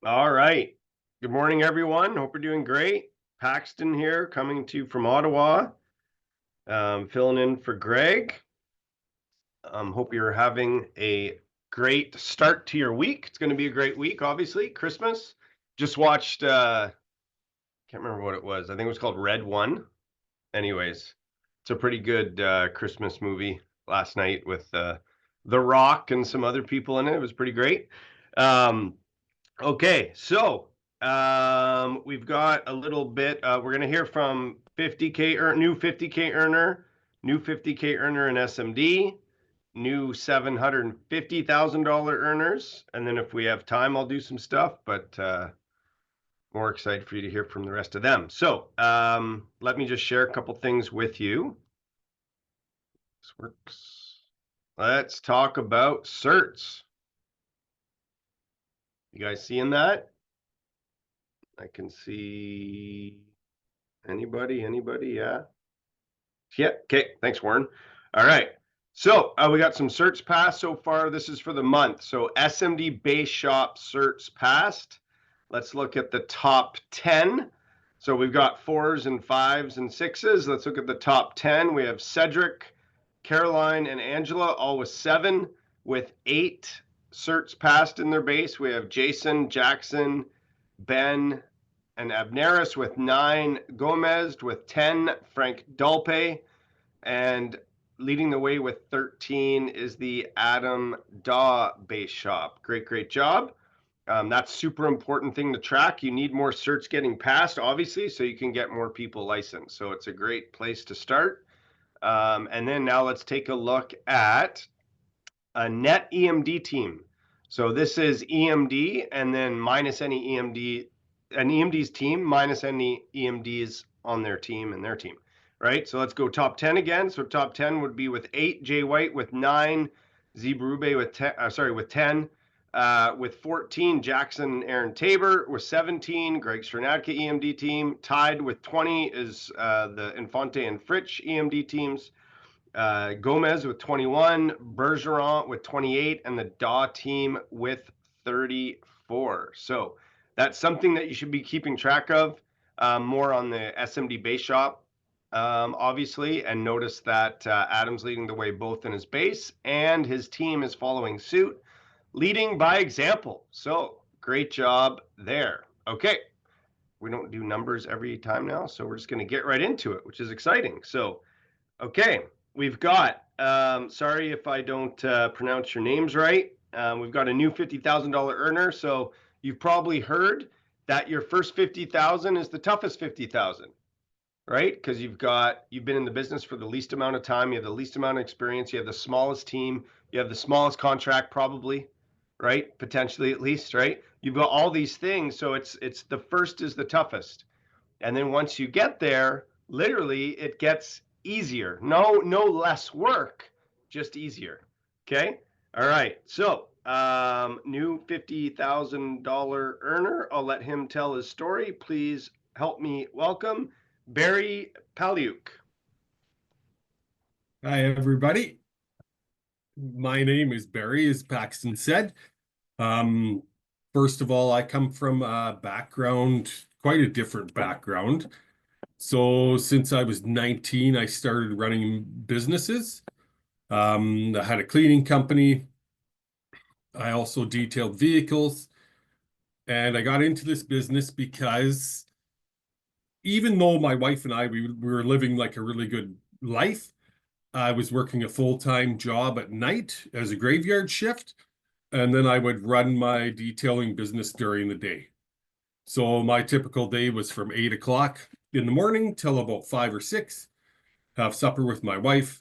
All right. Good morning, everyone. Hope you're doing great. Paxton here, coming to you from Ottawa, filling in for Greg. Hope you're having a great start to your week. It's going to be a great week, obviously. Christmas. Just watched, can't remember what it was. I think it was called Red One. Anyways, it's a pretty good Christmas movie last night with The Rock and some other people in it. It was pretty great. Okay, so we've got a little bit. We're going to hear from 50K new 50K earner, new 50K earner in SMD, new $750,000 earners, and then if we have time, I'll do some stuff. But more excited for you to hear from the rest of them. So let me just share a couple things with you. This works. Let's talk about certs. You guys seeing that? I can see anybody, yeah. Yeah, okay, thanks, Warren. All right, so we got some certs passed so far. This is for the month. So SMD base shop certs passed. Let's look at the top 10. So we've got 4s and 5s and 6s. Let's look at the top 10. We have Cedric, Caroline, and Angela, all with 7, with 8 certs passed in their base. We have Jason, Jackson, Ben, and Abneris with 9, Gomez with 10, Frank Dalpe, and leading the way with 13 is the Adam Daw base shop. Great job. That's super important thing to track. You need more certs getting passed, obviously, so you can get more people licensed. So it's a great place to start. And then now let's take a look at a net EMD team. So this is EMD and then minus any EMD, an EMD's team minus any EMDs on their team and their team, right? So let's go top 10 again. So top 10 would be with 8, Jay White with 9, Z Berube with 10, with 10, with 14, Jackson Aaron Tabor with 17, Greg Stronadka EMD team. Tied with 20 is the Infante and Fritsch EMD teams. Gomez with 21, Bergeron with 28, and the Daw team with 34. So that's something that you should be keeping track of. More on the SMD base shop, obviously, and notice that Adam's leading the way both in his base and his team is following suit, leading by example. So great job there. Okay, we don't do numbers every time now, so we're just going to get right into it, which is exciting. So, okay. We've got, sorry if I don't pronounce your names right. We've got a new $50,000 earner. So you've probably heard that your first 50,000 is the toughest 50,000, right? Because you've been in the business for the least amount of time. You have the least amount of experience. You have the smallest team. You have the smallest contract, probably, right? Potentially, at least, right? You've got all these things. So it's the first is the toughest. And then once you get there, literally it gets easier. No less work, just easier. Okay. All right. So new $50,000 earner. I'll let him tell his story. Please help me welcome Barry Palyuk. Hi, everybody. My name is Barry, as Paxton said. Um, First of all, I come from a background, quite a different background. So since I was 19, I started running businesses. I had a cleaning company. I also detailed vehicles. And I got into this business because even though my wife and we were living like a really good life, I was working a full-time job at night as a graveyard shift, and then I would run my detailing business during the day. So my typical day was from 8 o'clock in the morning till about 5 or 6, have supper with my wife.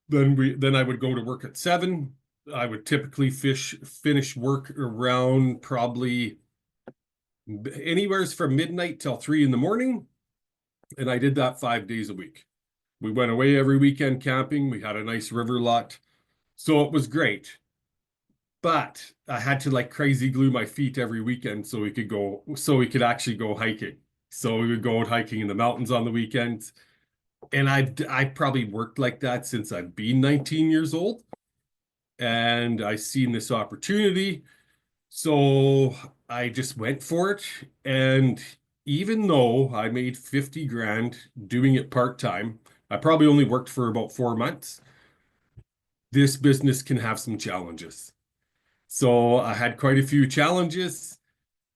Then I would go to work at 7. I would typically finish work around probably anywhere from midnight till 3 in the morning, and I did that 5 days a week. We went away every weekend camping. We had a nice river lot. So it was great. But I had to like crazy glue my feet every weekend so we could actually go hiking. So we would go out hiking in the mountains on the weekends. And I probably worked like that since I've been 19 years old. And I seen this opportunity. So I just went for it. And even though I made 50 grand doing it part-time, I probably only worked for about 4 months. This business can have some challenges. So I had quite a few challenges.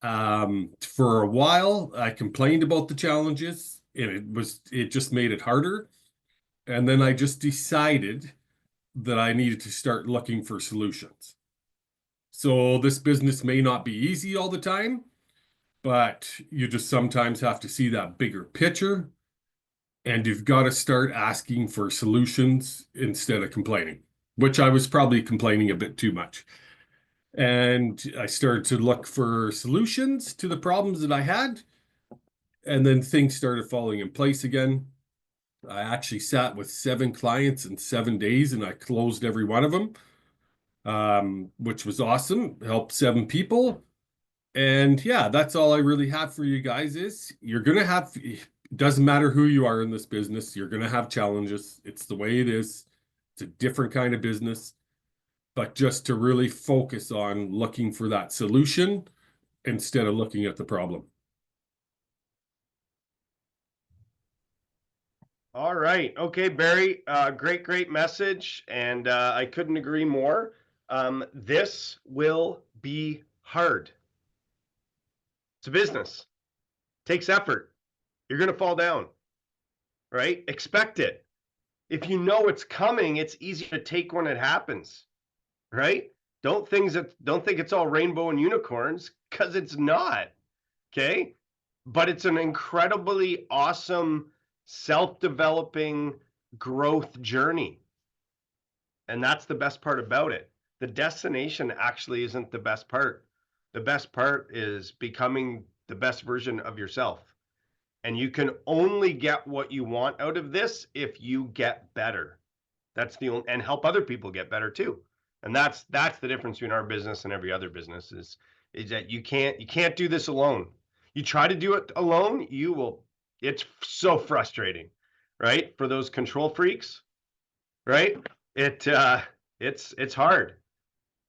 For a while, I complained about the challenges, and it just made it harder. And then I just decided that I needed to start looking for solutions. So this business may not be easy all the time, but you just sometimes have to see that bigger picture, and you've got to start asking for solutions instead of complaining, which I was probably complaining a bit too much. And I started to look for solutions to the problems that I had, and then things started falling in place again. I actually sat with 7 clients in 7 days, and I closed every one of them, which was awesome. Helped 7 people. And yeah, that's all I really have for you guys is you're gonna have, it doesn't matter who you are in this business, you're gonna have challenges. It's the way it is. It's a different kind of business, but just to really focus on looking for that solution instead of looking at the problem. All right. Okay, Barry. Great message. And I couldn't agree more. This will be hard. It's a business. It takes effort. You're going to fall down, right? Expect it. If you know it's coming, it's easy to take when it happens, right? Don't think it's all rainbow and unicorns, because it's not. Okay. But it's an incredibly awesome self-developing growth journey. And that's the best part about it. The destination actually isn't the best part. The best part is becoming the best version of yourself. And you can only get what you want out of this if you get better. That's the only, and help other people get better too. And that's the difference between our business and every other business is that you can't do this alone. You try to do it alone, you will, it's so frustrating, right? For those control freaks, right? It it's hard,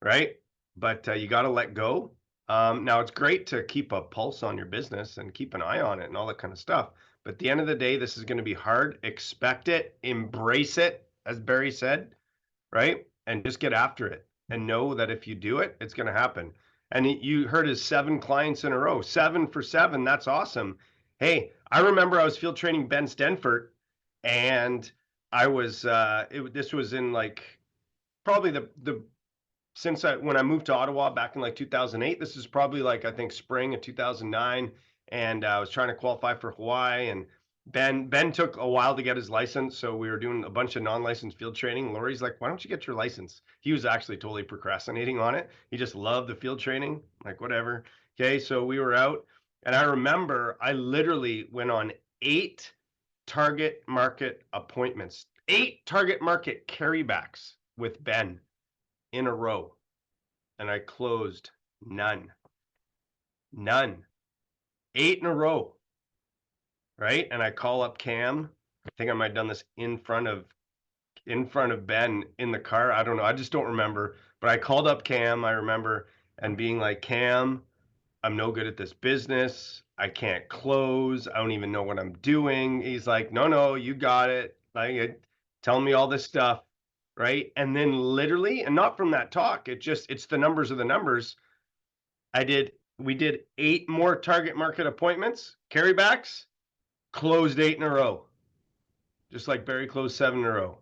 right? But you got to let go. Now it's great to keep a pulse on your business and keep an eye on it and all that kind of stuff. But at the end of the day, this is going to be hard. Expect it, embrace it, as Barry said, right? And just get after it and know that if you do it, it's going to happen. And you heard his 7 clients in a row, 7 for 7. That's awesome. Hey, I remember I was field training Ben Stenford, and I was this was in like probably the since when I moved to Ottawa back in like 2008. This is probably like I think spring of 2009, and I was trying to qualify for Hawaii. And Ben took a while to get his license, so we were doing a bunch of non-licensed field training. Lori's like, "Why don't you get your license?" He was actually totally procrastinating on it. He just loved the field training, like whatever. Okay, so we were out, and I remember I literally went on 8 target market appointments, 8 target market carrybacks with Ben in a row, and I closed none. None. 8 in a row, right? And I call up Cam. I think I might have done this in front of Ben in the car. I don't know. I just don't remember. But I called up Cam, I remember, and being like, "Cam, I'm no good at this business. I can't close. I don't even know what I'm doing." He's like, "No, you got it." Like, telling me all this stuff, right? And then literally, and not from that talk, it's the numbers of the numbers. We did 8 more target market appointments, carrybacks, closed 8 in a row, just like Barry closed 7 in a row.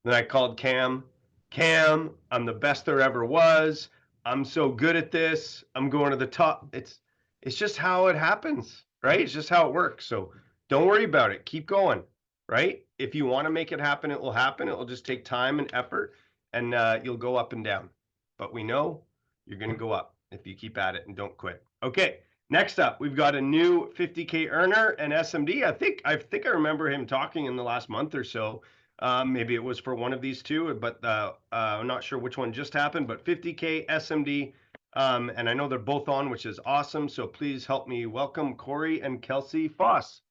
Then I called Cam. "Cam, I'm the best there ever was. I'm so good at this. I'm going to the top." It's just how it happens, right? It's just how it works. So don't worry about it. Keep going, right? If you want to make it happen, it will happen. It will just take time and effort, and you'll go up and down. But we know you're going to go up if you keep at it and don't quit. Okay. Next up, we've got a new 50K earner and SMD. I think I remember him talking in the last month or so. Maybe it was for one of these two, but I'm not sure which one just happened. But 50K SMD, and I know they're both on, which is awesome. So please help me welcome Corey and Kelsey Foss.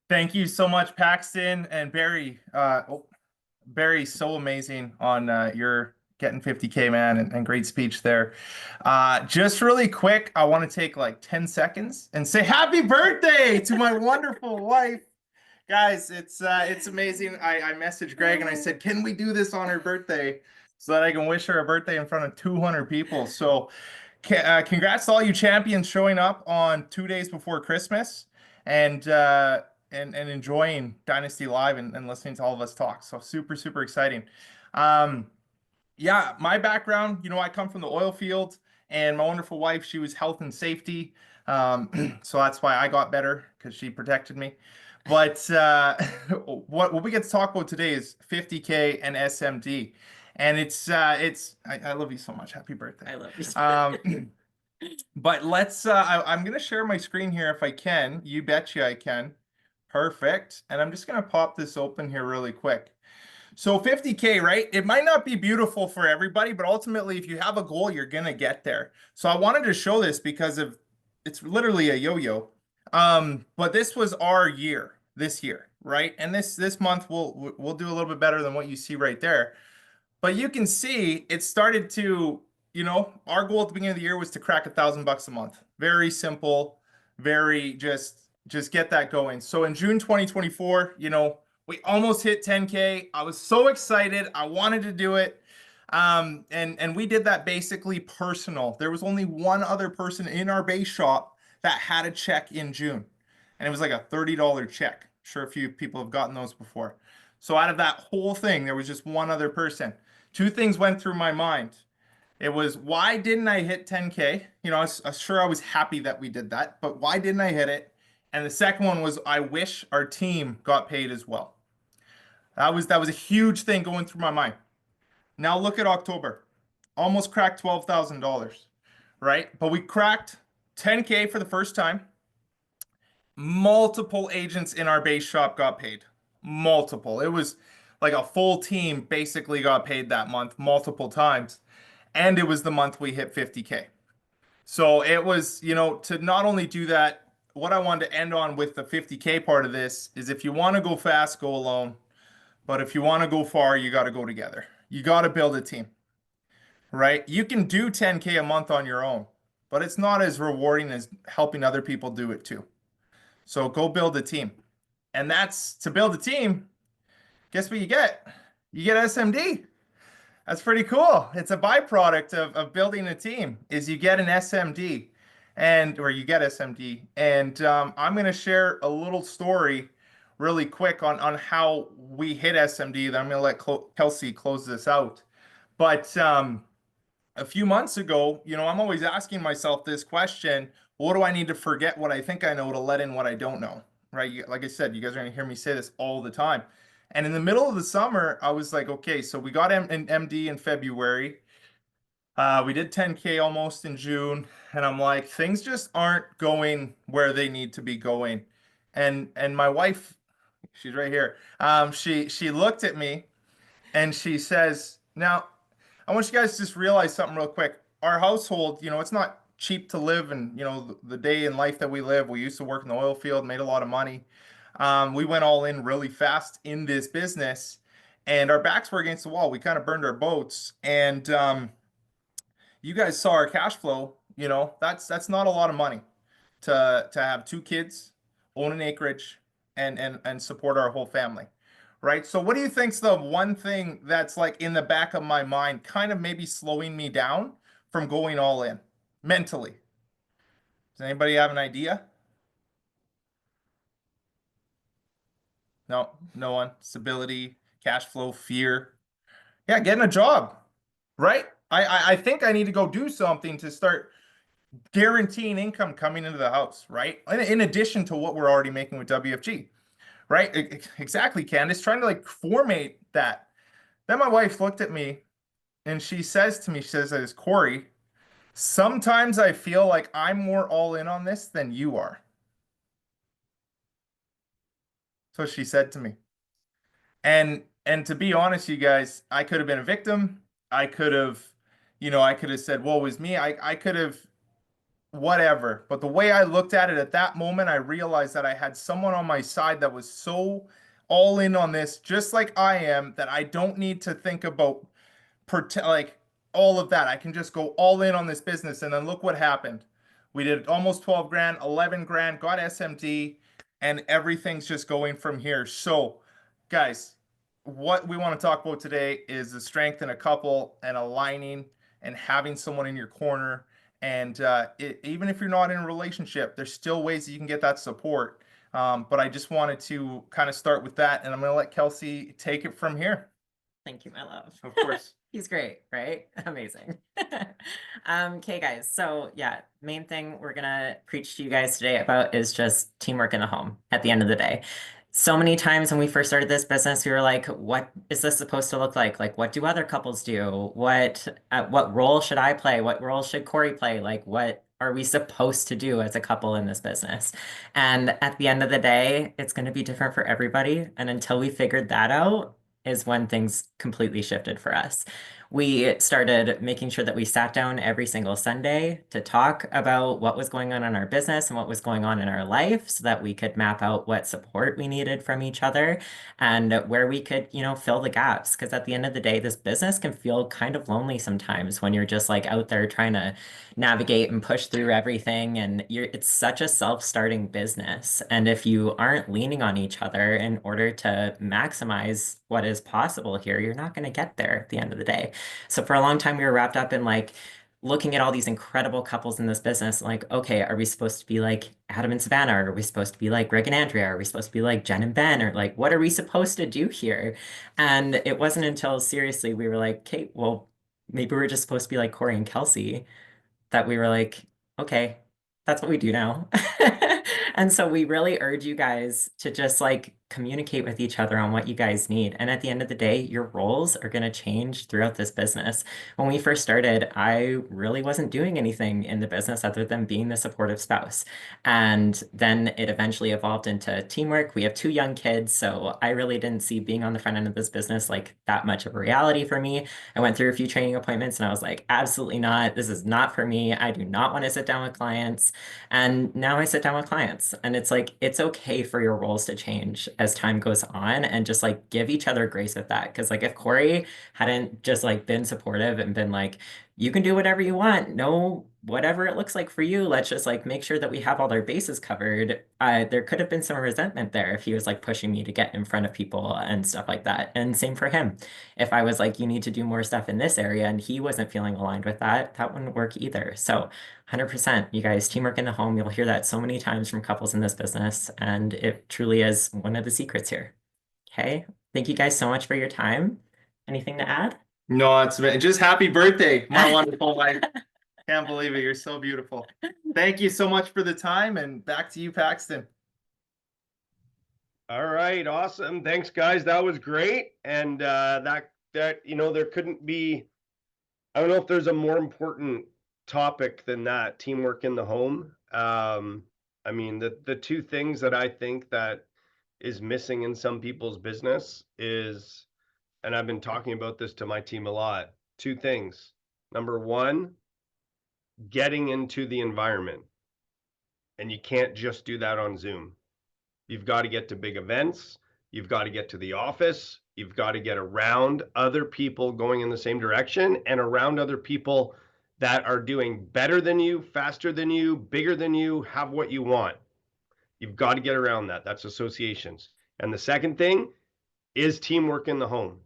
Thank you so much, Paxton and Barry. Barry, so amazing on getting 50K, man, and great speech there. Just really quick, I want to take like 10 seconds and say happy birthday to my wonderful wife. Guys, it's amazing. I messaged Greg and I said, can we do this on her birthday so that I can wish her a birthday in front of 200 people? So congrats to all you champions showing up on 2 days before Christmas and and enjoying Dynasty Live and listening to all of us talk. So super, super exciting. Um, yeah, my background, I come from the oil field, and my wonderful wife, she was health and safety. So that's why I got better, because she protected me. But what we get to talk about today is 50K and SMD. And I love you so much. Happy birthday. I love you. But I'm gonna share my screen here if I can. You betcha I can. Perfect. And I'm just gonna pop this open here really quick. So 50K, right? It might not be beautiful for everybody, but ultimately, if you have a goal, you're gonna get there. So I wanted to show this because it's literally a yo-yo. But this was our year this year, right? And this month we'll do a little bit better than what you see right there. But you can see it started to, our goal at the beginning of the year was to crack $1,000 a month. Very simple, very just get that going. So in June 2024, we almost hit 10K. I was so excited. I wanted to do it. And we did that basically personal. There was only one other person in our base shop that had a check in June. And it was like a $30 check. I'm sure a few people have gotten those before. So out of that whole thing, there was just one other person. Two things went through my mind. It was, why didn't I hit 10K? I was sure I was happy that we did that, but why didn't I hit it? And the second one was, I wish our team got paid as well. That was a huge thing going through my mind. Now look at October. Almost cracked $12,000, right? But we cracked 10K for the first time. Multiple agents in our base shop got paid. Multiple. It was like a full team basically got paid that month multiple times. And it was the month we hit 50K. So it was, to not only do that, what I wanted to end on with the 50K part of this is, if you want to go fast, go alone. But if you want to go far, you got to go together. You got to build a team, right? You can do 10K a month on your own, but it's not as rewarding as helping other people do it too. So go build a team. And that's, to build a team, guess what you get? You get SMD. That's pretty cool. It's a byproduct of building a team, is you get an SMD, or you get SMD. And I'm going to share a little story really quick on how we hit SMD. Then I'm going to let Kelsey close this out. But a few months ago, I'm always asking myself this question: what do I need to forget what I think I know to let in what I don't know? Right? Like I said, you guys are going to hear me say this all the time. And in the middle of the summer, I was like, okay, so we got an MD in February. We did 10K almost in June. And I'm like, things just aren't going where they need to be going. And my wife, she's right here. She looked at me and she says, now, I want you guys to just realize something real quick. Our household, it's not cheap to live, and the day in life that we live. We used to work in the oil field, made a lot of money. We went all in really fast in this business, and our backs were against the wall. We kind of burned our boats, and you guys saw our cash flow. That's not a lot of money to have two kids, own an acreage, and support our whole family. Right. So what do you think's the one thing that's like in the back of my mind, kind of maybe slowing me down from going all in mentally? Does anybody have an idea? No, no one. Stability, cash flow, fear. Yeah, getting a job. Right. I think I need to go do something to start guaranteeing income coming into the house. Right. In addition to what we're already making with WFG. Right. Exactly, Candace. Trying to formate that. Then my wife looked at me and she says to me, she says, Corey, sometimes I feel like I'm more all in on this than you are. So she said to me. And to be honest, you guys, I could have been a victim. I could have, I could have said, woe is me. I could have whatever. But the way I looked at it at that moment, I realized that I had someone on my side that was so all in on this, just like I am, that I don't need to think about like all of that. I can just go all in on this business. And then look what happened. We did almost 12 grand, 11 grand, got SMD, and everything's just going from here. So, guys, what we want to talk about today is the strength in a couple and aligning and having someone in your corner. And even if you're not in a relationship, there's still ways that you can get that support. But I just wanted to kind of start with that, and I'm going to let Kelsey take it from here. Thank you, my love. Of course. He's great, right? Amazing. Okay, guys. So yeah, main thing we're gonna preach to you guys today about is just teamwork in the home at the end of the day. So many times when we first started this business, we were like, what is this supposed to look like? Like, what do other couples do? What role should I play? What role should Corey play? Like, what are we supposed to do as a couple in this business? And at the end of the day, it's going to be different for everybody. And until we figured that out, is when things completely shifted for us. We started making sure that we sat down every single Sunday to talk about what was going on in our business and what was going on in our life so that we could map out what support we needed from each other and where we could, fill the gaps. Because at the end of the day, this business can feel kind of lonely sometimes when you're just like out there trying to navigate and push through everything. And it's such a self-starting business. And if you aren't leaning on each other in order to maximize what is possible here, you're not going to get there at the end of the day. So for a long time, we were wrapped up in like looking at all these incredible couples in this business. Like, okay, are we supposed to be like Adam and Savannah? Or are we supposed to be like Greg and Andrea? Are we supposed to be like Jen and Ben? Or like, what are we supposed to do here? And it wasn't until seriously we were like, Kate, well, maybe we're just supposed to be like Corey and Kelsey that we were like, okay, that's what we do now. And so we really urge you guys to just like communicate with each other on what you guys need. And at the end of the day, your roles are going to change throughout this business. When we first started, I really wasn't doing anything in the business other than being the supportive spouse. And then it eventually evolved into teamwork. We have 2 young kids, so I really didn't see being on the front end of this business like that much of a reality for me. I went through a few training appointments and I was like, absolutely not. This is not for me. I do not want to sit down with clients. And now I sit down with clients and it's like, it's okay for your roles to change as time goes on and just like give each other grace with that. Cause like if Corey hadn't just like been supportive and been like, you can do whatever you want. No, whatever it looks like for you. Let's just like make sure that we have all our bases covered. There could have been some resentment there if he was like pushing me to get in front of people and stuff like that. And same for him. If I was like, you need to do more stuff in this area and he wasn't feeling aligned with that, that wouldn't work either. So 100%, you guys, teamwork in the home. You'll hear that so many times from couples in this business. And it truly is one of the secrets here. Okay. Thank you guys so much for your time. Anything to add? No, it's just happy birthday, my wonderful wife. Can't believe it. You're so beautiful. Thank you so much for the time, and back to you, Paxton. All right, awesome. Thanks, guys. That was great. And that there couldn't be. I don't know if there's a more important topic than that. Teamwork in the home. I mean, the 2 things that I think that is missing in some people's business is, and I've been talking about this to my team a lot. 2 things. Number 1, getting into the environment. And you can't just do that on Zoom. You've got to get to big events. You've got to get to the office. You've got to get around other people going in the same direction and around other people that are doing better than you, faster than you, bigger than you, have what you want. You've got to get around that. That's associations. And the second thing is teamwork in the home.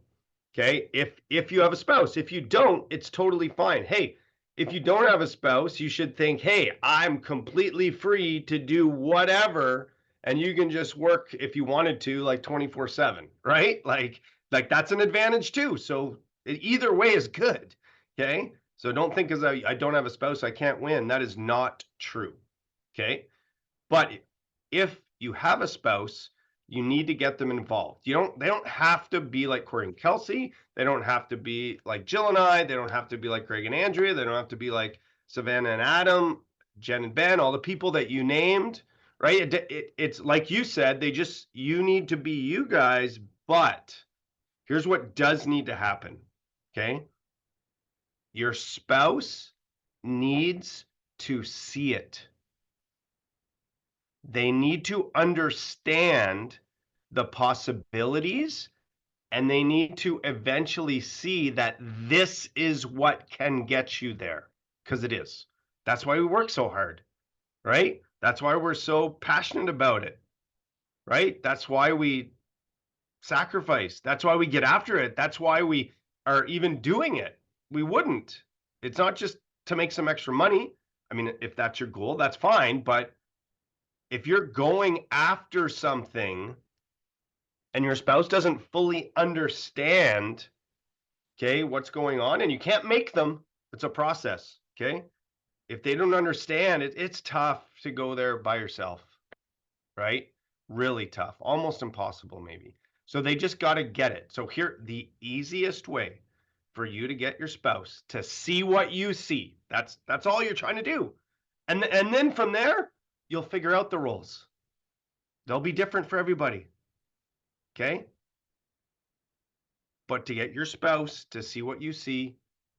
Okay? If you have a spouse, if you don't, it's totally fine. Hey, if you don't have a spouse, you should think, hey, I'm completely free to do whatever, and you can just work if you wanted to, like 24/7, right? Like that's an advantage too. So either way is good. Okay? So don't think because I don't have a spouse, I can't win. That is not true. Okay? But if you have a spouse, you need to get them involved. They don't have to be like Corey and Kelsey. They don't have to be like Jill and I. They don't have to be like Greg and Andrea. They don't have to be like Savannah and Adam, Jen and Ben, all the people that you named, right? It's like you said, you need to be you guys, but here's what does need to happen, okay? Your spouse needs to see it. They need to understand the possibilities And they need to eventually see that this is what can get you there, because it is. That's why we work so hard, right? That's why we're so passionate about it, right? That's why we sacrifice. That's why we get after it. That's why we are even doing it. We wouldn't. It's not just to make some extra money. I mean, if that's your goal, that's fine. But if you're going after something and your spouse doesn't fully understand, okay, what's going on, and you can't make them, it's a process, okay? If they don't understand it, it's tough to go there by yourself, right? Really tough, almost impossible maybe. So they just got to get it. So here, the easiest way for you to get your spouse to see what you see, that's all you're trying to do. And then from there, you'll figure out the roles. They'll be different for everybody, okay? But to get your spouse to see what you see,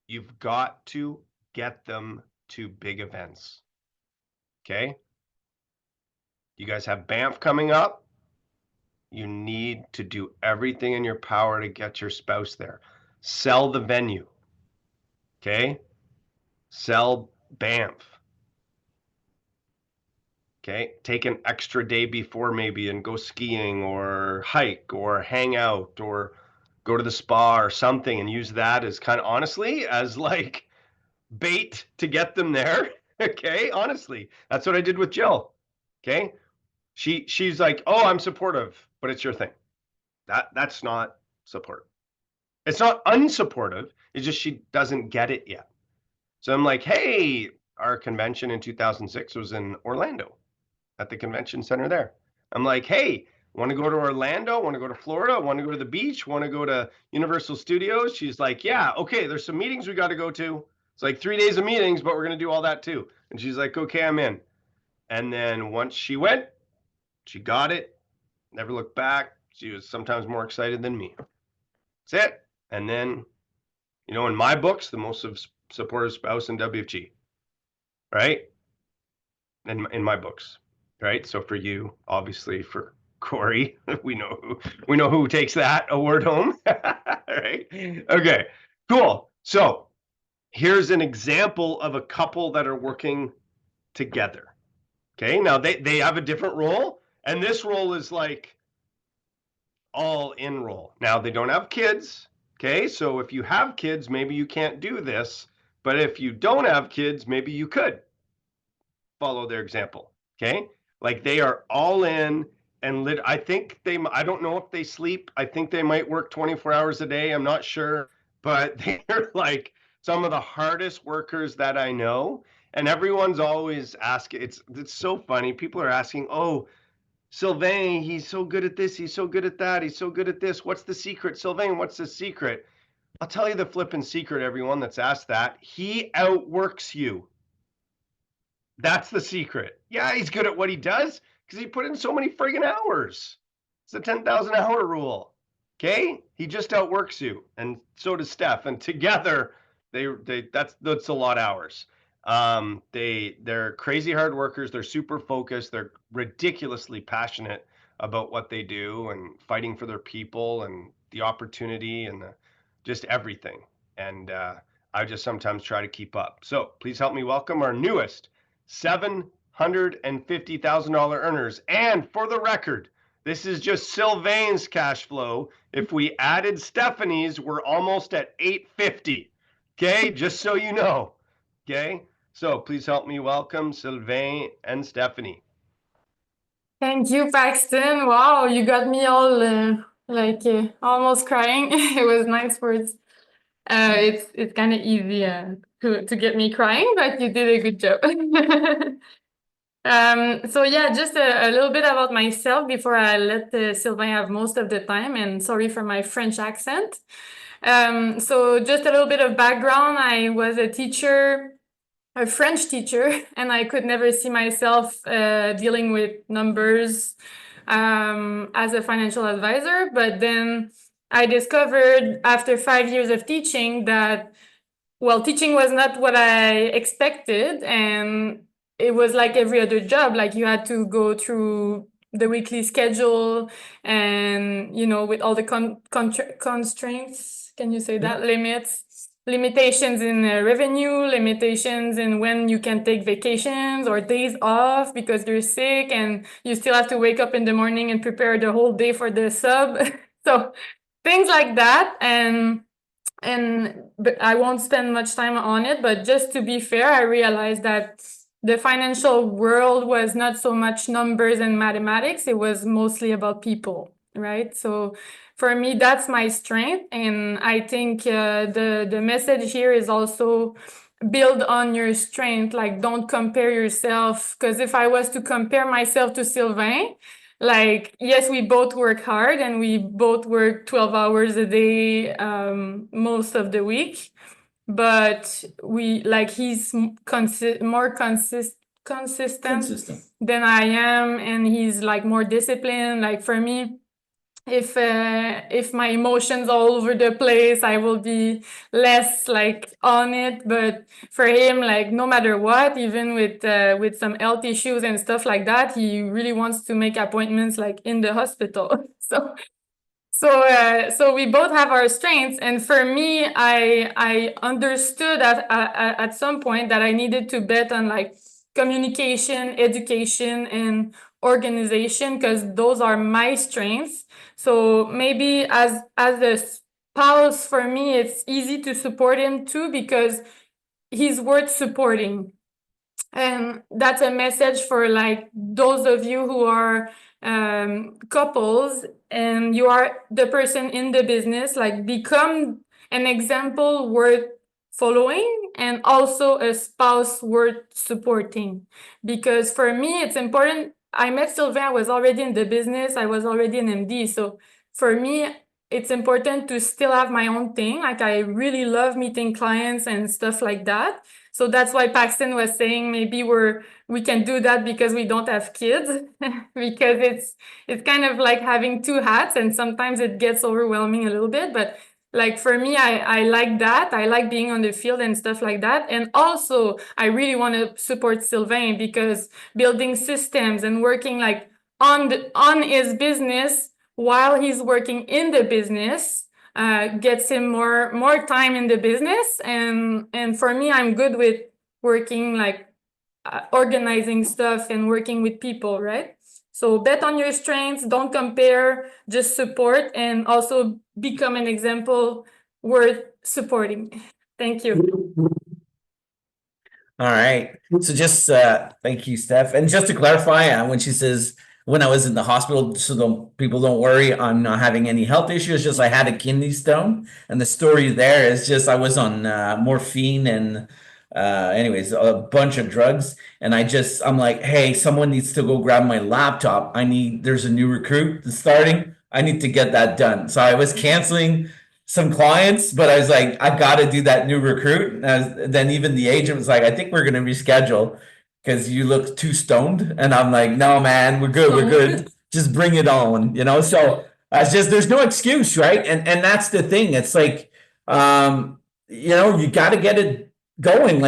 you've got to get them to big events, okay? You guys have Banff coming up. You need to do everything in your power to get your spouse there. Sell the venue, okay? Sell Banff, okay? Take an extra day before maybe and go skiing or hike or hang out or go to the spa or something, and use that as kind of, honestly, as like bait to get them there. Okay, honestly, that's what I did with Jill. Okay, she's like, oh, I'm supportive, but it's your thing. That's not support. It's not unsupportive. It's just she doesn't get it yet. So I'm like, hey, our convention in 2006 was in Orlando at the convention center there. I'm like, hey, want to go to Orlando? Want to go to Florida? Want to go to the beach? Want to go to Universal Studios? She's like, yeah, okay, there's some meetings we got to go to. It's like 3 days of meetings, but we're going to do all that too. And she's like, okay, I'm in. And then once she went, she got it, never looked back. She was sometimes more excited than me. That's it. And then, you know, in my books, the most supportive spouse in WFG, right? In my books, right? So for you, obviously, for Corey, we know who takes that award home, right? Okay, cool. So here's an example of a couple that are working together. Okay, now they have a different role, and this role is like all in role. Now they don't have kids. Okay, so if you have kids, maybe you can't do this, but if you don't have kids, maybe you could follow their example. Okay, like they are all in, and I think I don't know if they sleep. I think they might work 24 hours a day. I'm not sure, but they're like some of the hardest workers that I know. And everyone's always asking, it's so funny. People are asking, oh, Sylvain, he's so good at this, he's so good at that, he's so good at this. What's the secret? Sylvain, what's the secret? I'll tell you the flipping secret, everyone that's asked that. He outworks you. That's the secret. Yeah, he's good at what he does because he put in so many friggin' hours. It's the 10,000 hour rule. Okay? He just outworks you, and so does Steph. And together, that's a lot of hours. They're crazy hard workers. They're super focused. They're ridiculously passionate about what they do and fighting for their people and the opportunity and just everything. And I just sometimes try to keep up. So please help me welcome our newest $750,000 earners. And for the record, this is just Sylvain's cash flow. If we added Stephanie's, we're almost at 850. Okay, just so you know. Okay, so please help me welcome Sylvain and Stephanie. Thank you, Paxton. Wow, you got me all almost crying. It was nice words. It's kind of easy to get me crying, but you did a good job. So yeah, just a little bit about myself before I let Sylvain have most of the time, and sorry for my French accent. So just a little bit of background. I was a teacher, a French teacher, and I could never see myself dealing with numbers as a financial advisor. But then I discovered after 5 years of teaching that, well, teaching was not what I expected, and it was like every other job. Like you had to go through the weekly schedule, and with all the constraints, can you say that, limitations in revenue, limitations in when you can take vacations or days off because you're sick, and you still have to wake up in the morning and prepare the whole day for the sub. So things like that. But I won't spend much time on it, but just to be fair, I realized that the financial world was not so much numbers and mathematics, it was mostly about people, right? So for me, that's my strength, and I think the message here is also build on your strength, like don't compare yourself, because if I was to compare myself to Sylvain, like, yes, we both work hard and we both work 12 hours a day most of the week, but he's more consistent than I am, and he's like more disciplined. Like for me, if my emotions all over the place, I will be less like on it. But for him, like no matter what, even with some health issues and stuff like that, he really wants to make appointments like in the hospital. So we both have our strengths, and for me, I understood at some point that I needed to bet on like communication, education, and organization, because those are my strengths. So maybe as a spouse, for me, it's easy to support him too, because he's worth supporting. And that's a message for like those of you who are couples and you are the person in the business, like become an example worth following and also a spouse worth supporting. Because for me, it's important. I met Sylvain, I was already in the business, I was already an MD. So for me, it's important to still have my own thing. Like I really love meeting clients and stuff like that. So that's why Paxton was saying maybe we can do that because we don't have kids, because it's kind of like having two hats, and sometimes it gets overwhelming a little bit. But like for me, I like that. I like being on the field and stuff like that. And also I really want to support Sylvain, because building systems and working like on his business while he's working in the business gets him more time in the business, and for me, I'm good with working like organizing stuff and working with people, right? So bet on your strengths, don't compare, just support, and also become an example worth supporting. Thank you. All right. So just thank you, Steph. And just to clarify, when she says when I was in the hospital, so people don't worry, I'm not having any health issues. Just I had a kidney stone, and the story there is just I was on morphine and anyways a bunch of drugs, and I'm like, hey, someone needs to go grab my laptop. There's a new recruit that's starting. I need to get that done. So I was canceling some clients, but I was like, I got to do that new recruit. And then even the agent was like, I think we're going to reschedule because you look too stoned. And I'm like, no, man, we're good. We're good. Just bring it on, So there's no excuse, right? And that's the thing. It's like, you got to get it going.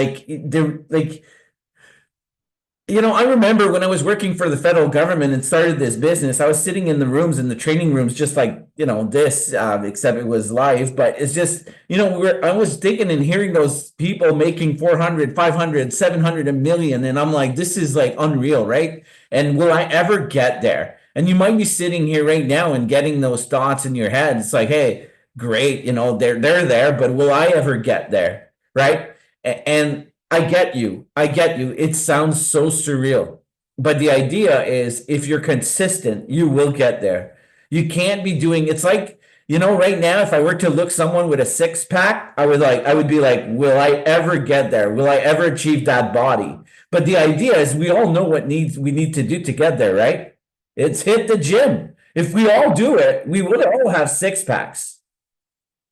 I remember when I was working for the federal government and started this business, I was sitting in the training rooms, just like, this, except it was live. But it's just, I was thinking and hearing those people making 400, 500, 700, a million. And I'm like, this is like unreal, right? And will I ever get there? And you might be sitting here right now and getting those thoughts in your head. It's like, hey, great, they're there, but will I ever get there? Right. And I get you. It sounds so surreal. But the idea is if you're consistent, you will get there. You can't be doing, it's like, right now, if I were to look someone with a six pack, I would be like, will I ever get there? Will I ever achieve that body? But the idea is we all know what we need to do to get there, right? It's hit the gym. If we all do it, we would all have six packs.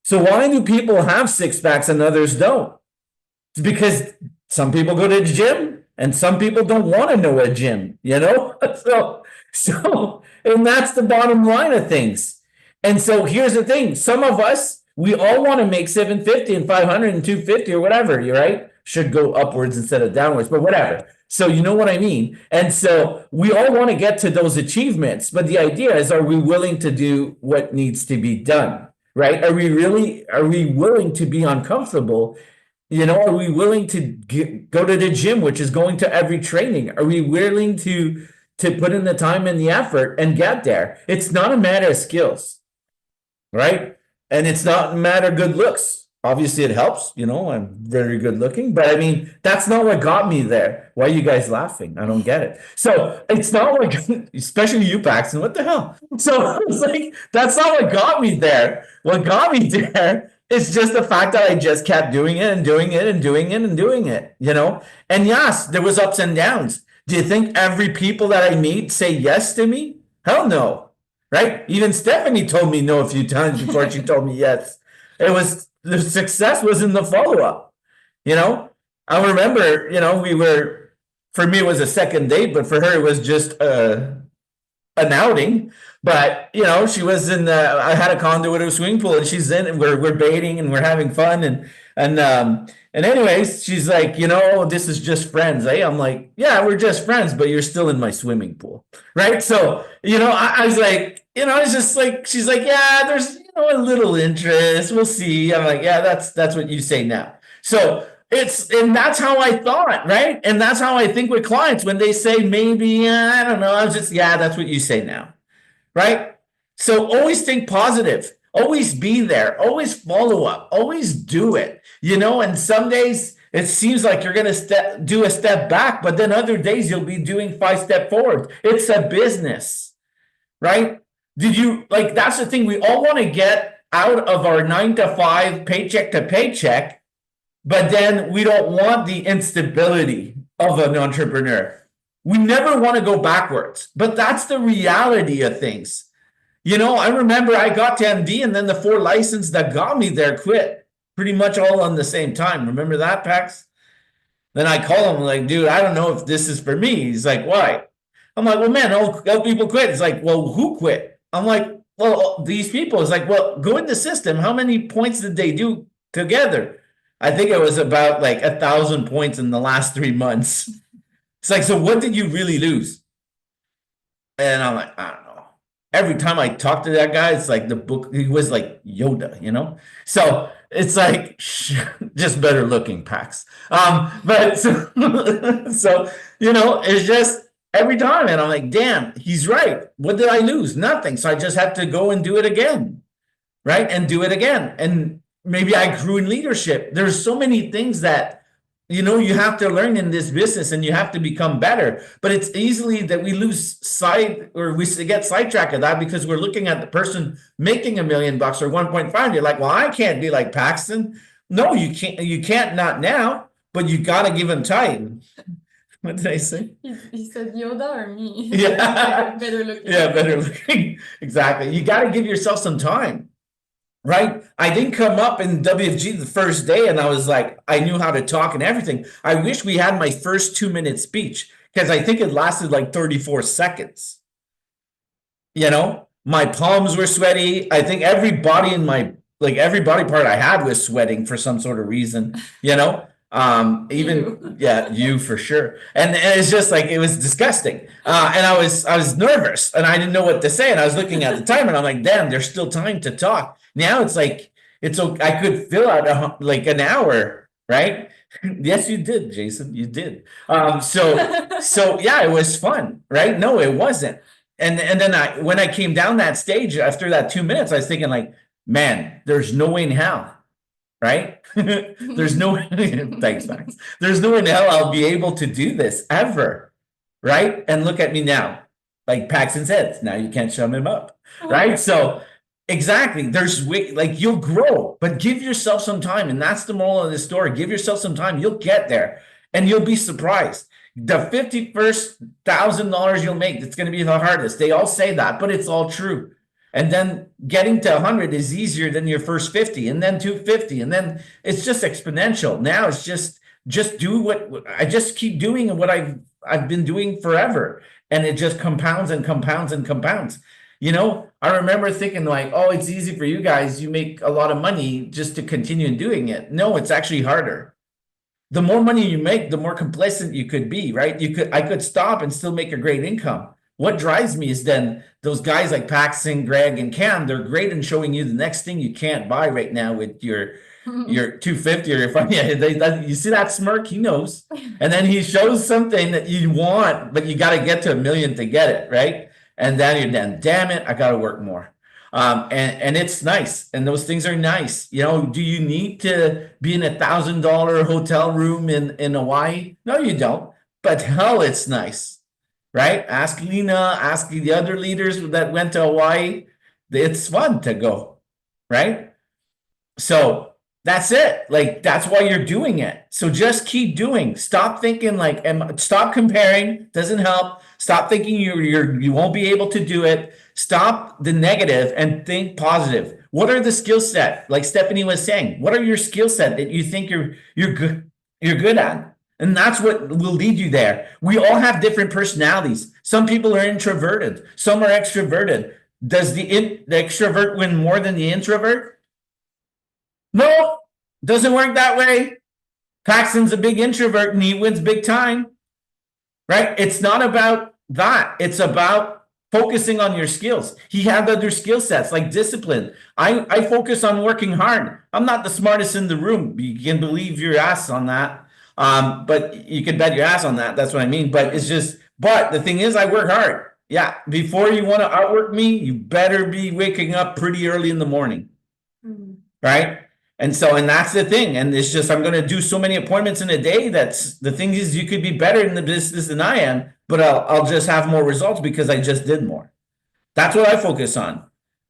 So why do people have six packs and others don't? It's because some people go to the gym and some people don't want to know a gym, So, and that's the bottom line of things. And so here's the thing. Some of us, we all want to make 750 and 500 and 250 or whatever, right? should go upwards instead of downwards, but whatever. So you know what I mean? And so we all want to get to those achievements, but the idea is, are we willing to do what needs to be done? Right? Are we willing to be uncomfortable? You know, are we willing to go to the gym, which is going to every training? Are we willing to put in the time and the effort and get there? It's not a matter of skills, right? And it's not a matter of good looks. Obviously, it helps. You know, I'm very good looking, but I mean, that's not what got me there. Why are you guys laughing? I don't get it. So it's not like, especially you, Paxton, what the hell? So it's like, that's not what got me there. What got me there is just the fact that I just kept doing it and doing it and doing it and doing it, you know? And yes, there was ups and downs. Do you think every people that I meet say yes to me? Hell no, right? Even Stephanie told me no a few times before she told me yes. It was, the success was in the follow-up, you know? I remember, you know, for me, it was a second date, but for her, it was just an outing. But, you know, she was I had a condo with a swimming pool, and she's in, and we're baiting and we're having fun. And anyways, she's like, you know, this is just friends, eh? I'm like, yeah, we're just friends, but you're still in my swimming pool, right? So, you know, I was like, you know, it's just like, she's like, yeah, there's, you know, a little interest. We'll see. I'm like, yeah, that's what you say now. So and that's how I thought, right? And that's how I think with clients when they say maybe, I don't know. I was just, yeah, that's what you say now, right? So always think positive. Always be there. Always follow up. Always do it. You know, and some days it seems like you're going to do a step back, but then other days you'll be doing 5 steps forward. It's a business, right? That's the thing. We all want to get out of our 9 to 5 paycheck to paycheck, but then we don't want the instability of an entrepreneur. We never want to go backwards, but that's the reality of things. You know, I remember I got to MD, and then the 4 license that got me there quit pretty much all on the same time. Remember that, Pax? Then I call him like, dude, I don't know if this is for me. He's like, why? I'm like, well, man, all people quit. It's like, well, who quit? I'm like, well, these people. It's like, well, go in the system. How many points did they do together? I think it was about like 1,000 points in the last 3 months. It's like, so what did you really lose? And I'm like, I don't know. Every time I talk to that guy, it's like the book, he was like Yoda, you know? So it's like, just better looking, Pax. But so, you know, it's just every time. And I'm like, damn, he's right. What did I lose? Nothing. So I just have to go and do it again, right? And do it again. And maybe I grew in leadership. There's so many things that, you know, you have to learn in this business, and you have to become better. But it's easily that we lose sight, or we get sidetracked of that because we're looking at the person making $1 million or 1.5. You're like, well, I can't be like Paxton. No, you can't. You can't, not now, but you got to give him time. What did I say? He said Yoda or me? Yeah. Better looking. Yeah, better looking. Exactly. You got to give yourself some time. Right? I didn't come up in WFG the first day and I was like, I knew how to talk and everything. I wish we had my first 2-minute speech, because I think it lasted like 34 seconds. You know, my palms were sweaty. I think every body part I had was sweating for some sort of reason, you know? You for sure. And it's just like, it was disgusting. And I was nervous and I didn't know what to say. And I was looking at the time and I'm like, damn, there's still time to talk. Now it's like, I could fill out like an hour, right? Yes, you did, Jason. You did. So yeah, it was fun, right? No, it wasn't. And then when I came down that stage after that 2 minutes, I was thinking like, man, there's no way in hell, right? There's no thanks, Max. There's no way in hell I'll be able to do this ever, right? And look at me now, like Paxton said, now you can't shut him up, right? So exactly, like you'll grow, but give yourself some time, and that's the moral of the story. Give yourself some time, you'll get there, and you'll be surprised. The $51,000 you'll make, it's going to be the hardest. They all say that, but it's all true. And then getting to 100 is easier than your first 50, and then 250, and then it's just exponential. Now it's just do what I just keep doing, and what I've been doing forever, and it just compounds and compounds and compounds. You know, I remember thinking like, oh, it's easy for you guys. You make a lot of money just to continue doing it. No, it's actually harder. the more money you make, the more complacent you could be, right? I could stop and still make a great income. What drives me is then those guys like Paxton, Greg, and Cam, they're great in showing you the next thing you can't buy right now with your 250 or your you see that smirk, he knows. And then he shows something that you want, but you got to get to 1 million to get it, right? And then you're then, damn it, I got to work more. And it's nice, and those things are nice. You know, do you need to be in $1,000 hotel room in Hawaii? No, you don't. But hell, it's nice, right? Ask Lena, ask the other leaders that went to Hawaii. It's fun to go, right? So that's it. Like, that's why you're doing it. So just keep doing. Stop thinking like, stop comparing. Doesn't help. Stop thinking you won't be able to do it. Stop the negative and think positive. What are the skill set? Like Stephanie was saying, what are your skill set that you think you're good at? And that's what will lead you there. We all have different personalities. Some people are introverted. Some are extroverted. Does the extrovert win more than the introvert? No, doesn't work that way. Paxton's a big introvert and he wins big time, right? It's not about that. It's about focusing on your skills. He had other skill sets like discipline. I focus on working hard. I'm not the smartest in the room. You can believe your ass on that. But you can bet your ass on that. That's what I mean. But it's just, but the thing is, I work hard. Yeah. Before you want to outwork me, you better be waking up pretty early in the morning. Right. And that's the thing. And it's just, I'm going to do so many appointments in a day. That's the thing is, you could be better in the business than I am, but I'll just have more results because I just did more. That's what I focus on.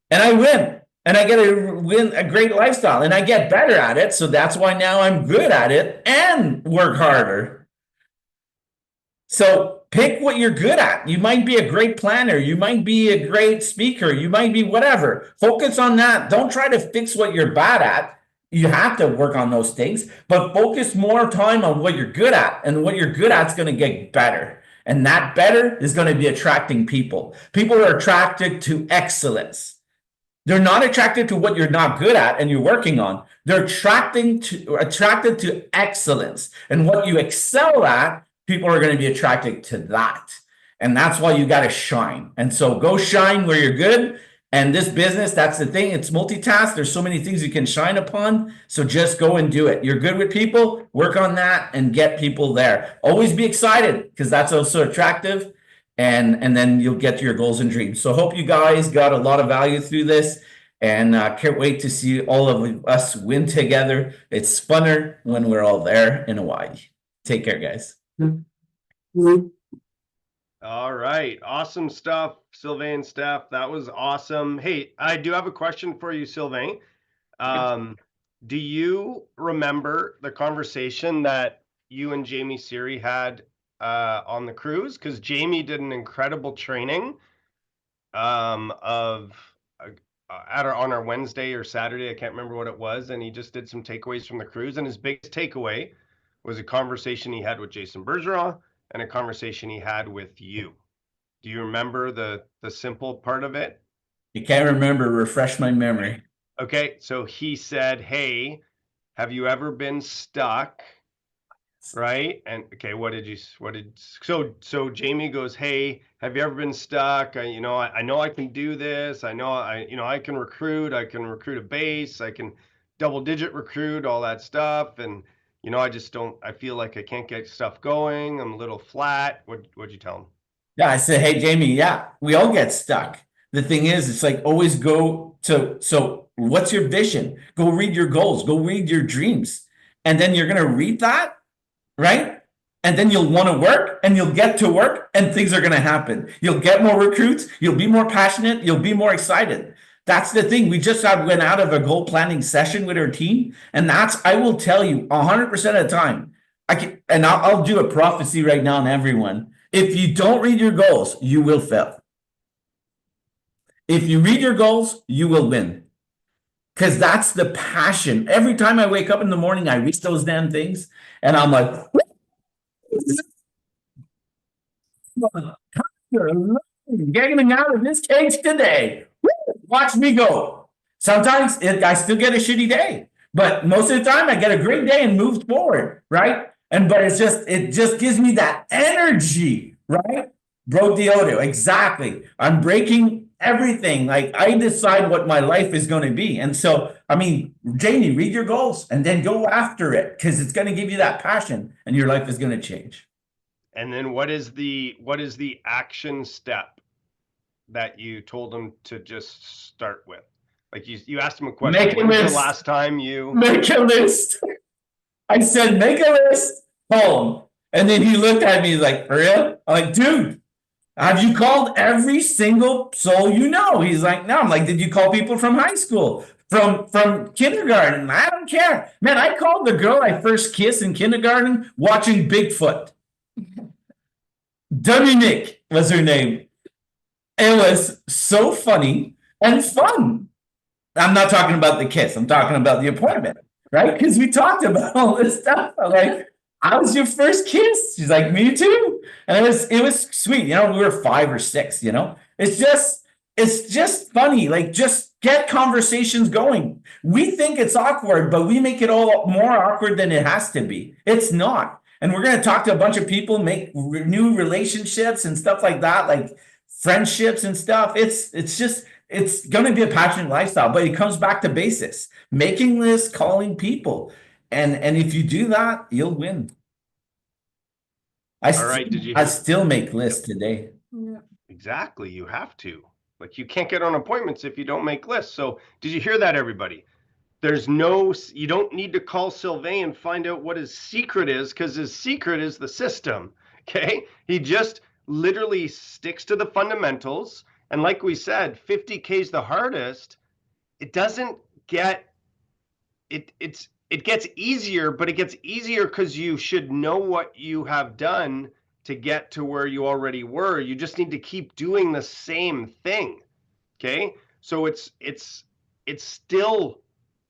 And I win. And I get to win a great lifestyle and I get better at it. So that's why now I'm good at it and work harder. So pick what you're good at. You might be a great planner. You might be a great speaker. You might be whatever. Focus on that. Don't try to fix what you're bad at. You have to work on those things, but focus more time on what you're good at, and what you're good at is going to get better. And that better is going to be attracting people. People are attracted to excellence. They're not attracted to what you're not good at and you're working on. They're attracted to excellence. And what you excel at, people are going to be attracted to that. And that's why you got to shine. And so go shine where you're good. And this business, that's the thing. It's multitask. There's so many things you can shine upon. So just go and do it. You're good with people, work on that and get people there. Always be excited because that's also attractive. And then you'll get to your goals and dreams. So hope you guys got a lot of value through this. And can't wait to see all of us win together. It's funner when we're all there in Hawaii. Take care, guys. All right. Awesome stuff, Sylvain, Steph. That was awesome. Hey, I do have a question for you, Sylvain. Do you remember the conversation that you and Jamie Siri had on the cruise? Because Jamie did an incredible training on our Wednesday or Saturday. I can't remember what it was. And he just did some takeaways from the cruise. And his biggest takeaway was a conversation he had with Jason Bergeron and a conversation he had with you. Do you remember the simple part of it? You can't remember. Refresh my memory. Okay, so he said, hey, have you ever been stuck? Right? And okay, so Jamie goes, hey, have you ever been stuck? I know I can do this. I know I can recruit a base, I can double digit recruit, all that stuff. And I feel like I can't get stuff going. I'm a little flat. What'd you tell him? Yeah, I said, hey, Jamie, yeah, we all get stuck. The thing is, it's like always go to, so what's your vision? Go read your goals, go read your dreams. And then you're going to read that, right? And then you'll want to work and you'll get to work and things are going to happen. You'll get more recruits. You'll be more passionate. You'll be more excited. That's the thing. We just went out of a goal planning session with our team. And I will tell you 100% of the time, I'll do a prophecy right now on everyone. If you don't read your goals, you will fail. If you read your goals, you will win. Because that's the passion. Every time I wake up in the morning, I read those damn things. And I'm like, getting out of this cage today. Watch me go. Sometimes I still get a shitty day. But most of the time I get a great day and move forward, right? But it just gives me that energy, right? Broke the Odo, exactly. I'm breaking everything. Like I decide what my life is going to be. And so, I mean, Jamie, read your goals and then go after it because it's going to give you that passion and your life is going to change. And then what is the action step that you told them to just start with? Like you asked them a question. Make a When's the list. last time you Make a list. I said, make a list, home. And then he looked at me like, for real? I'm like, dude, have you called every single soul you know? He's like, no. I'm like, did you call people from high school? From kindergarten? I don't care. Man, I called the girl I first kissed in kindergarten watching Bigfoot. Dominique was her name. It was so funny and fun. I'm not talking about the kiss. I'm talking about the appointment, right? Because we talked about all this stuff. I'm like, how was your first kiss? She's like, me too. And it was sweet. You know, we were 5 or 6, you know, it's just funny. Like just get conversations going. We think it's awkward, but we make it all more awkward than it has to be. It's not. And we're going to talk to a bunch of people, make new relationships and stuff like that, like friendships and stuff. It's going to be a passionate lifestyle, but it comes back to basics, making lists, calling people. And if you do that, you'll win. All right, did you I hear? still make lists today. Yeah. Exactly, you have to. Like you can't get on appointments if you don't make lists. So did you hear that, everybody? You don't need to call Sylvain and find out what his secret is, because his secret is the system. Okay, he just literally sticks to the fundamentals. And like we said, 50K is the hardest. It doesn't get it gets easier, but it gets easier because you should know what you have done to get to where you already were. You just need to keep doing the same thing. Okay, so it's still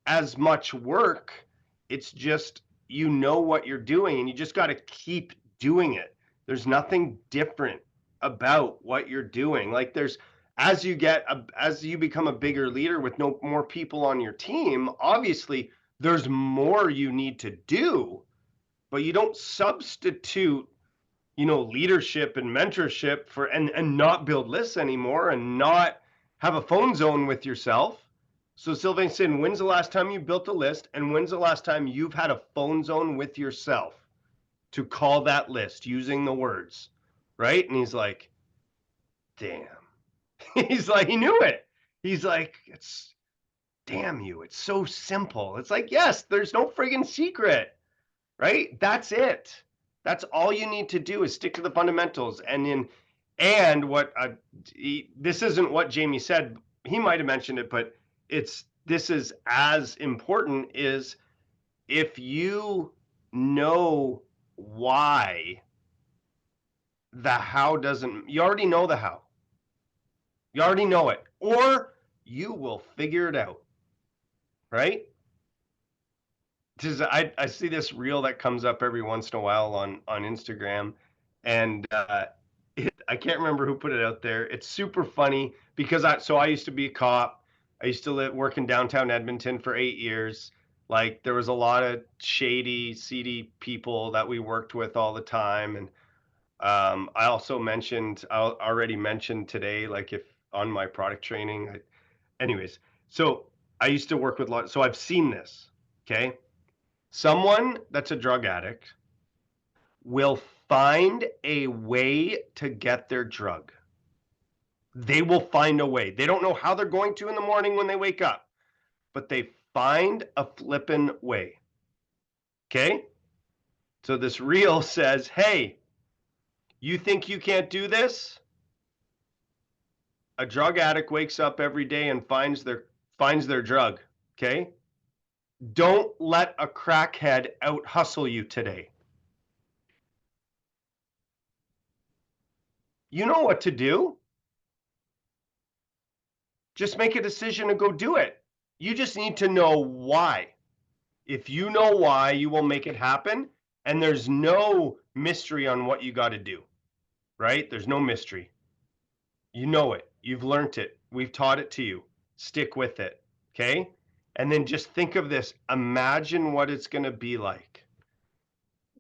as much work. It's just you know what you're doing and you just got to keep doing it. There's nothing different about what you're doing. Like as you become a bigger leader with more people on your team, obviously there's more you need to do, but you don't substitute leadership and mentorship for and not build lists anymore and not have a phone zone with yourself. So Sylvain said, when's the last time you built a list, and when's the last time you've had a phone zone with yourself to call that list using the words, right? And he's like, damn. He's like, he knew it. He's like, damn you, it's so simple. It's like, yes, there's no friggin' secret, right? That's it. That's all you need to do is stick to the fundamentals. And what this isn't what Jamie said. He might have mentioned it, but this is as important, is if you know why, the how doesn't. You already know the how. You already know it, or you will figure it out, right? I see this reel that comes up every once in a while on Instagram, and I can't remember who put it out there. It's super funny because I used to be a cop. I used to work in downtown Edmonton for 8 years. Like there was a lot of shady, seedy people that we worked with all the time. And I already mentioned today, like if on my product training, anyways, so I used to work with so I've seen this, okay? Someone that's a drug addict will find a way to get their drug. They will find a way. They don't know how they're going to in the morning when they wake up, but they find a flippin' way. Okay? So this reel says, hey, you think you can't do this? A drug addict wakes up every day and finds their drug. Okay? Don't let a crackhead out hustle you today. You know what to do. Just make a decision to go do it. You just need to know why. If you know why, you will make it happen. And there's no mystery on what you got to do, right? There's no mystery. You know it. You've learned it. We've taught it to you. Stick with it. Okay? And then just think of this. Imagine what it's going to be like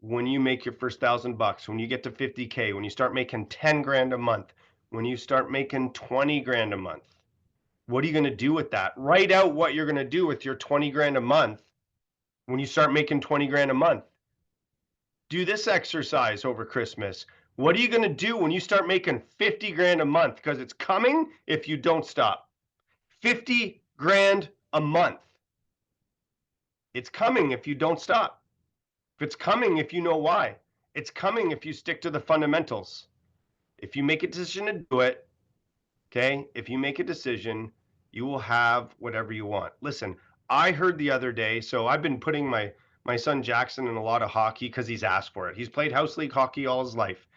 when you make your first $1,000, when you get to 50K, when you start making 10 grand a month, when you start making 20 grand a month. What are you going to do with that? Write out what you're going to do with your 20 grand a month when you start making 20 grand a month. Do this exercise over Christmas. What are you going to do when you start making 50 grand a month? Because it's coming if you don't stop. 50 grand a month. It's coming if you don't stop. It's coming if you know why. It's coming if you stick to the fundamentals. If you make a decision to do it, okay, if you make a decision, you will have whatever you want. Listen, I heard the other day, so I've been putting my son Jackson in a lot of hockey because he's asked for it. He's played house league hockey all his life.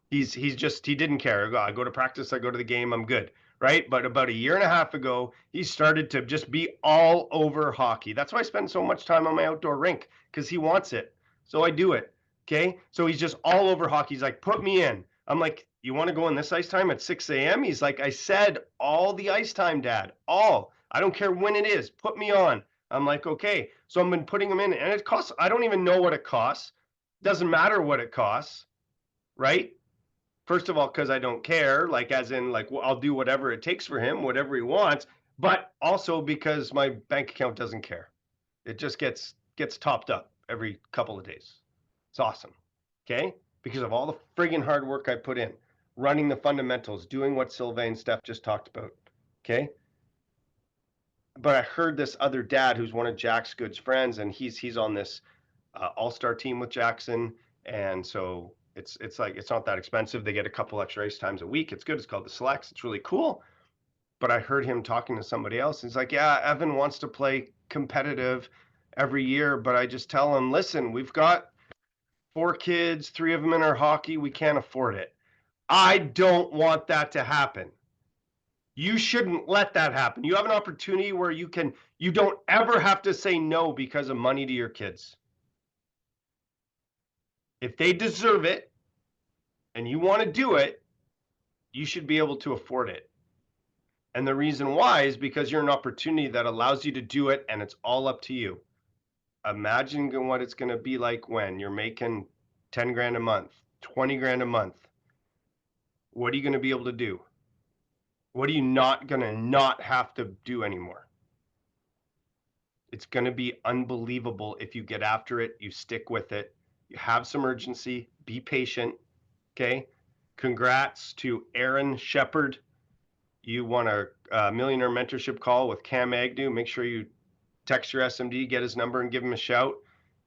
He didn't care. I go to practice, I go to the game, I'm good, right? But about a year and a half ago, he started to just be all over hockey. That's why I spend so much time on my outdoor rink, because he wants it. So I do it, okay? So he's just all over hockey. He's like, put me in. I'm like, you want to go in this ice time at 6 a.m.? He's like, I said all the ice time, Dad, all. I don't care when it is. Put me on. I'm like, okay. So I've been putting him in, and it costs, I don't even know what it costs. Doesn't matter what it costs, right? First of all, because I don't care, like as in like I'll do whatever it takes for him, whatever he wants, but also because my bank account doesn't care. It just gets topped up every couple of days. It's awesome, okay? Because of all the friggin' hard work I put in, running the fundamentals, doing what Sylvain and Steph just talked about, okay? But I heard this other dad who's one of Jack's good friends, and he's on this all-star team with Jackson, and so it's like it's not that expensive. They get a couple extra ice times a week. It's good. It's called the Selects. It's really cool. But I heard him talking to somebody else. He's like, yeah, Evan wants to play competitive every year, but I just tell him, listen, we've got 4 kids, 3 of them in our hockey. We can't afford it. I don't want that to happen. You shouldn't let that happen. You have an opportunity where you don't ever have to say no because of money to your kids. If they deserve it and you want to do it, you should be able to afford it. And the reason why is because you're an opportunity that allows you to do it, and it's all up to you. Imagine what it's going to be like when you're making 10 grand a month, 20 grand a month. What are you going to be able to do? What are you not going to not have to do anymore? It's going to be unbelievable if you get after it, you stick with it, you have some urgency, be patient, okay? Congrats to Aaron Shepard. You won a Millionaire Mentorship Call with Cam Agnew. Make sure you text your SMD, get his number, and give him a shout.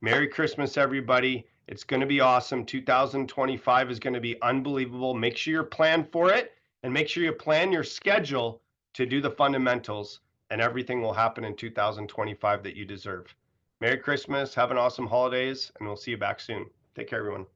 Merry Christmas, everybody. It's going to be awesome. 2025 is going to be unbelievable. Make sure you're planned for it, and make sure you plan your schedule to do the fundamentals, and everything will happen in 2025 that you deserve. Merry Christmas. Have an awesome holidays, and we'll see you back soon. Take care, everyone.